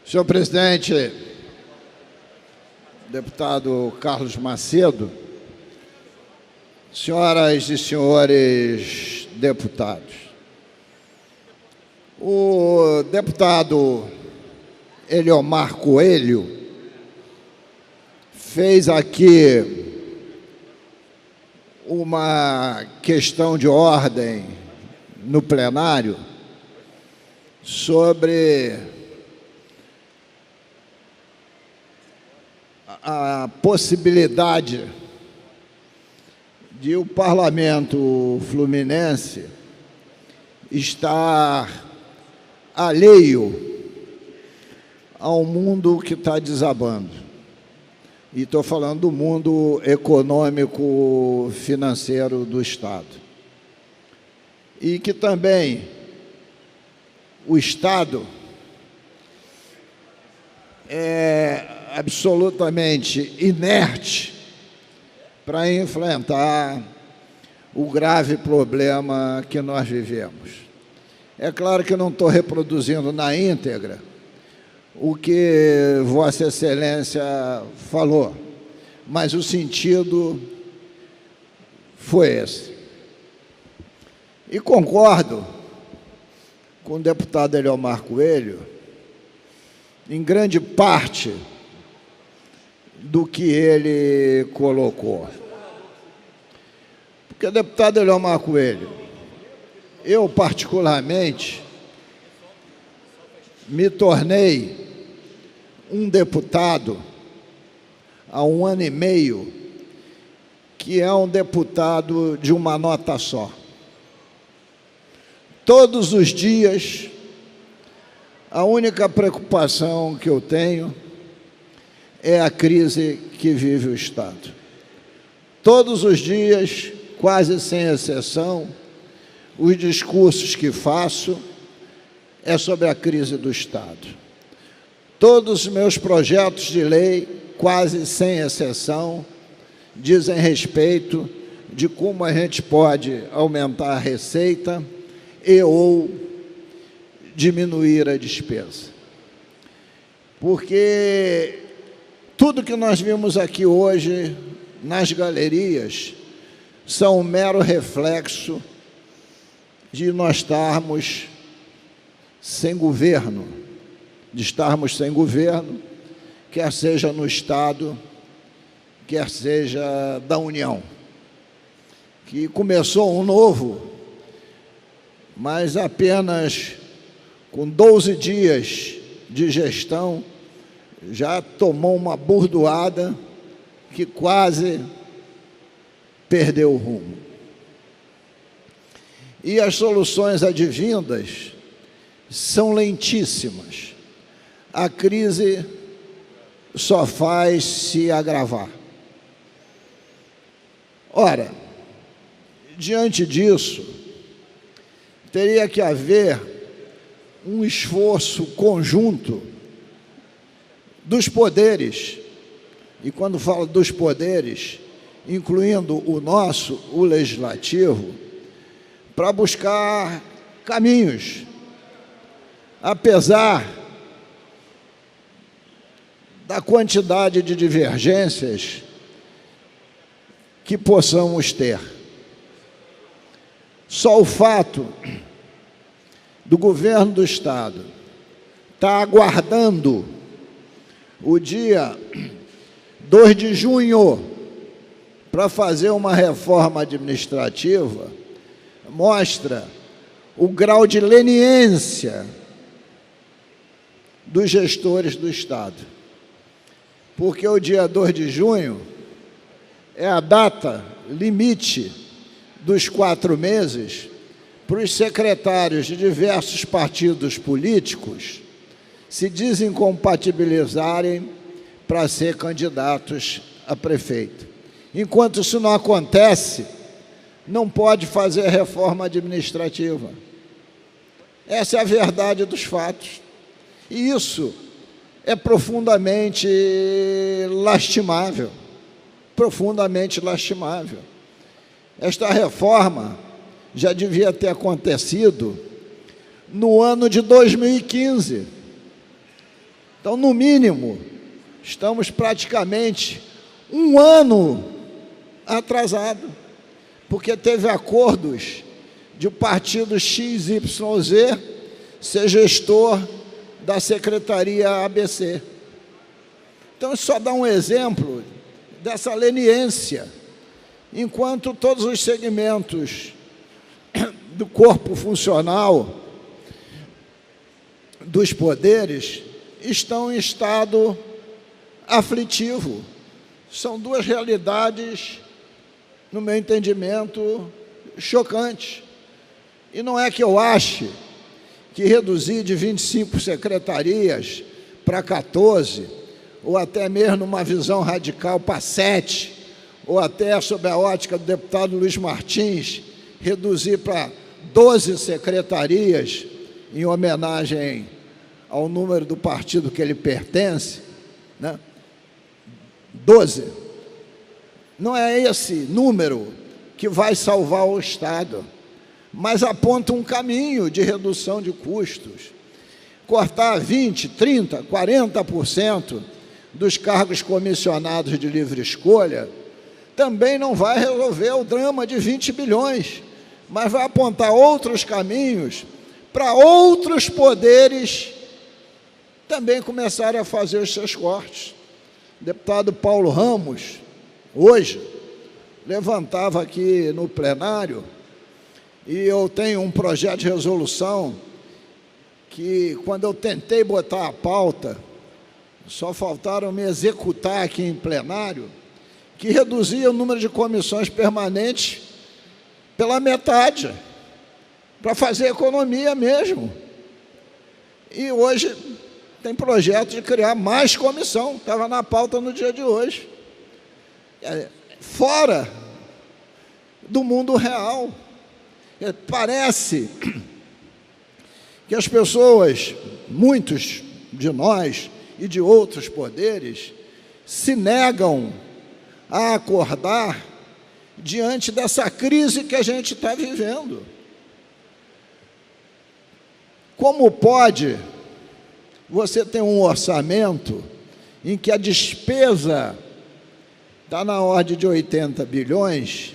Senhor presidente, deputado Carlos Macedo, senhoras e senhores deputados, o deputado Eliomar Coelho fez aqui uma questão de ordem no plenário sobre a possibilidade de o parlamento fluminense estar alheio ao mundo que está desabando. E estou falando do mundo econômico financeiro do Estado. E que também o Estado é absolutamente inerte para enfrentar o grave problema que nós vivemos. É claro que não estou reproduzindo na íntegra o que Vossa Excelência falou, mas o sentido foi esse. E concordo com o deputado Eliomar Coelho em grande parte do que ele colocou. Porque, deputado Eliomar Coelho, eu particularmente me tornei um deputado há 1 ano e meio, que é um deputado de uma nota só. Todos os dias, a única preocupação que eu tenho é a crise que vive o Estado. Todos os dias, quase sem exceção, os discursos que faço é sobre a crise do Estado. Todos os meus projetos de lei, quase sem exceção, dizem respeito de como a gente pode aumentar a receita e ou diminuir a despesa. Porque tudo que nós vimos aqui hoje nas galerias são um mero reflexo de nós estarmos sem governo, quer seja no Estado, quer seja da União, que começou um novo, mas apenas com 12 dias de gestão, já tomou uma burdoada que quase perdeu o rumo. E as soluções advindas são lentíssimas. A crise só faz se agravar. Ora, diante disso, teria que haver um esforço conjunto dos poderes, e quando falo dos poderes, incluindo o nosso, o legislativo, para buscar caminhos, apesar da quantidade de divergências que possamos ter. Só o fato do governo do Estado estar aguardando o dia 2 de junho para fazer uma reforma administrativa mostra o grau de leniência dos gestores do Estado. Porque o dia 2 de junho é a data limite dos 4 meses para os secretários de diversos partidos políticos se desincompatibilizarem para ser candidatos a prefeito. Enquanto isso não acontece, não pode fazer reforma administrativa. Essa é a verdade dos fatos. E isso é profundamente lastimável. Profundamente lastimável. Esta reforma já devia ter acontecido no ano de 2015, Então, no mínimo, estamos praticamente um ano atrasado, porque teve acordos de o partido XYZ ser gestor da Secretaria ABC. Então, isso só dá um exemplo dessa leniência, enquanto todos os segmentos do corpo funcional dos poderes estão em estado aflitivo. São duas realidades, no meu entendimento, chocantes. E não é que eu ache que reduzir de 25 secretarias para 14, ou até mesmo uma visão radical para 7, ou até, sob a ótica do deputado Luiz Martins, reduzir para 12 secretarias, em homenagem ao número do partido que ele pertence, né? 12. Não é esse número que vai salvar o Estado, mas aponta um caminho de redução de custos. Cortar 20%, 30%, 40% dos cargos comissionados de livre escolha também não vai resolver o drama de 20 bilhões, mas vai apontar outros caminhos para outros poderes também começarem a fazer os seus cortes. O deputado Paulo Ramos, hoje, levantava aqui no plenário, e eu tenho um projeto de resolução que, quando eu tentei botar a pauta, só faltaram me executar aqui em plenário, que reduzia o número de comissões permanentes pela metade, para fazer economia mesmo. E hoje tem projeto de criar mais comissão, estava na pauta no dia de hoje. Fora do mundo real. Parece que as pessoas, muitos de nós e de outros poderes, se negam a acordar diante dessa crise que a gente está vivendo. Como pode você ter um orçamento em que a despesa está na ordem de 80 bilhões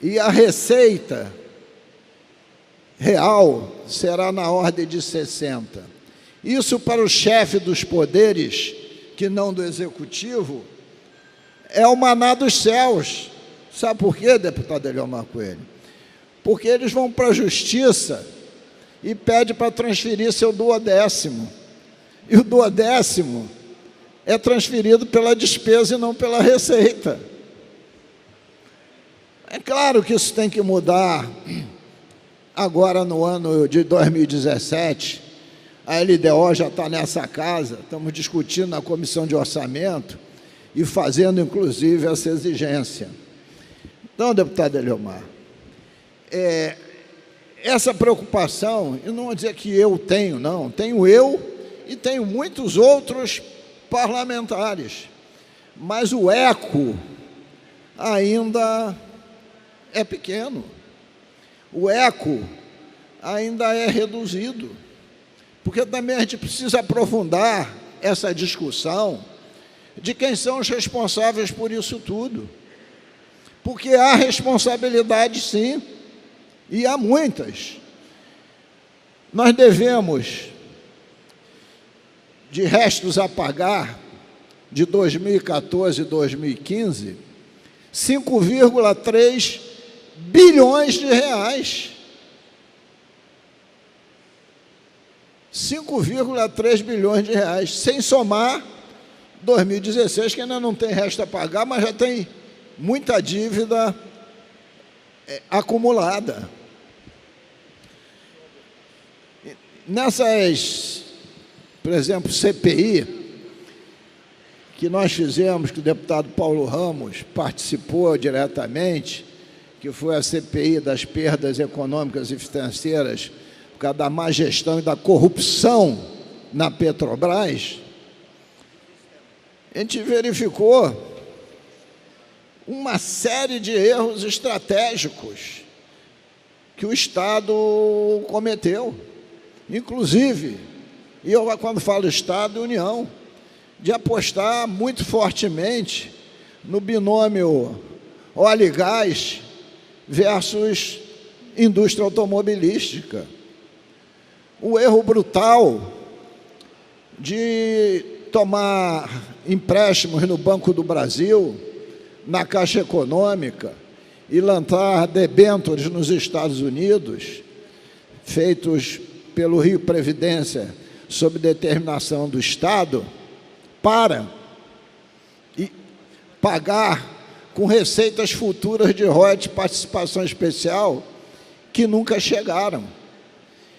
e a receita real será na ordem de 60? Isso, para o chefe dos poderes, que não do executivo, é o maná dos céus. Sabe por quê, deputado Eliomar Coelho? Porque eles vão para a justiça e pedem para transferir seu duodécimo. E o duodécimo é transferido pela despesa e não pela receita. É claro que isso tem que mudar. Agora, no ano de 2017, a LDO já está nessa casa, estamos discutindo na comissão de orçamento e fazendo, inclusive, essa exigência. Então, deputado Eliomar, essa preocupação, eu não vou dizer que eu tenho, não, tenho eu e tenho muitos outros parlamentares, mas o eco ainda é pequeno, o eco ainda é reduzido, porque também a gente precisa aprofundar essa discussão de quem são os responsáveis por isso tudo, porque há responsabilidade, sim, e há muitas. Nós devemos, de restos a pagar, de 2014 e 2015, 5,3 bilhões de reais. 5,3 bilhões de reais, sem somar 2016, que ainda não tem resto a pagar, mas já tem muita dívida acumulada. Nessas, por exemplo, CPI, que nós fizemos, que o deputado Paulo Ramos participou diretamente, que foi a CPI das perdas econômicas e financeiras por causa da má gestão e da corrupção na Petrobras, a gente verificou uma série de erros estratégicos que o Estado cometeu. Inclusive, e eu, quando falo Estado e União, de apostar muito fortemente no binômio óleo e gás versus indústria automobilística. O erro brutal de tomar empréstimos no Banco do Brasil, na Caixa Econômica, e lançar debêntures nos Estados Unidos, feitos pelo Rio Previdência, sob determinação do Estado, para pagar com receitas futuras de royalties de participação especial que nunca chegaram.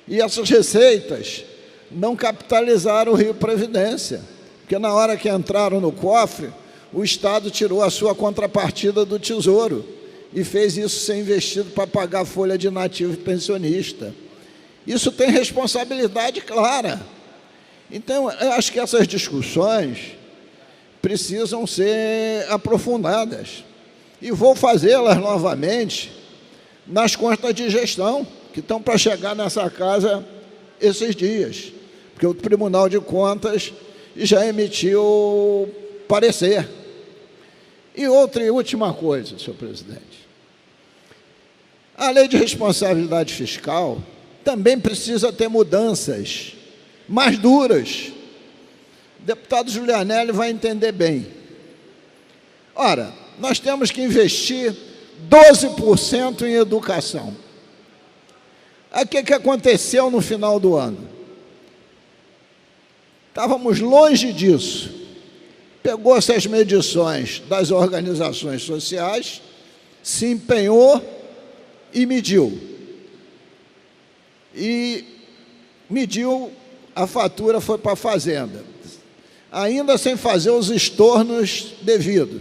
E essas receitas não capitalizaram o Rio Previdência, porque na hora que entraram no cofre, o Estado tirou a sua contrapartida do Tesouro e fez isso ser investido para pagar a folha de nativo e pensionista. Isso tem responsabilidade clara. Então, eu acho que essas discussões precisam ser aprofundadas. E vou fazê-las novamente nas contas de gestão, que estão para chegar nessa casa esses dias, porque o Tribunal de Contas já emitiu parecer. E outra e última coisa, senhor presidente. A lei de responsabilidade fiscal também precisa ter mudanças mais duras. O deputado Julianelli vai entender bem. Ora, nós temos que investir 12% em educação. Aí o que aconteceu no final do ano? Estávamos longe disso. Pegou-se as medições das organizações sociais, se empenhou e mediu. E mediu, a fatura foi para a Fazenda, ainda sem fazer os estornos devidos,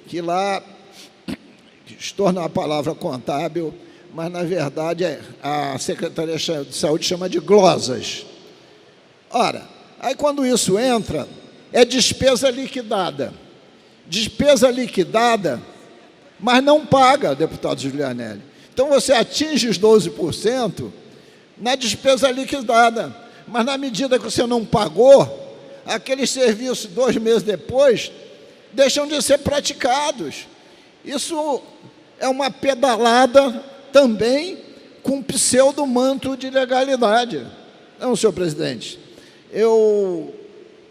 que lá, estorno é uma palavra contábil, mas na verdade a Secretaria de Saúde chama de glosas. Ora, aí quando isso entra, é despesa liquidada. Despesa liquidada, mas não paga, deputado Julianelli. Então você atinge os 12% na despesa liquidada, mas na medida que você não pagou, aqueles serviços 2 meses depois deixam de ser praticados. Isso é uma pedalada também com pseudo-manto de legalidade. Não, senhor presidente, eu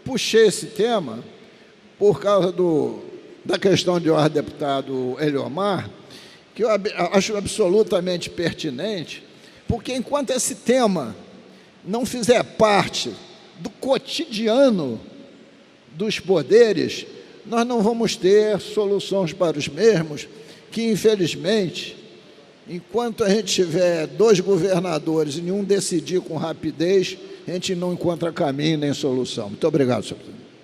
puxei esse tema por causa da questão de ordem do deputado Eliomar, que eu acho absolutamente pertinente, porque enquanto esse tema não fizer parte do cotidiano dos poderes, nós não vamos ter soluções para os mesmos, que infelizmente, enquanto a gente tiver 2 governadores e nenhum decidir com rapidez, a gente não encontra caminho nem solução. Muito obrigado, senhor presidente.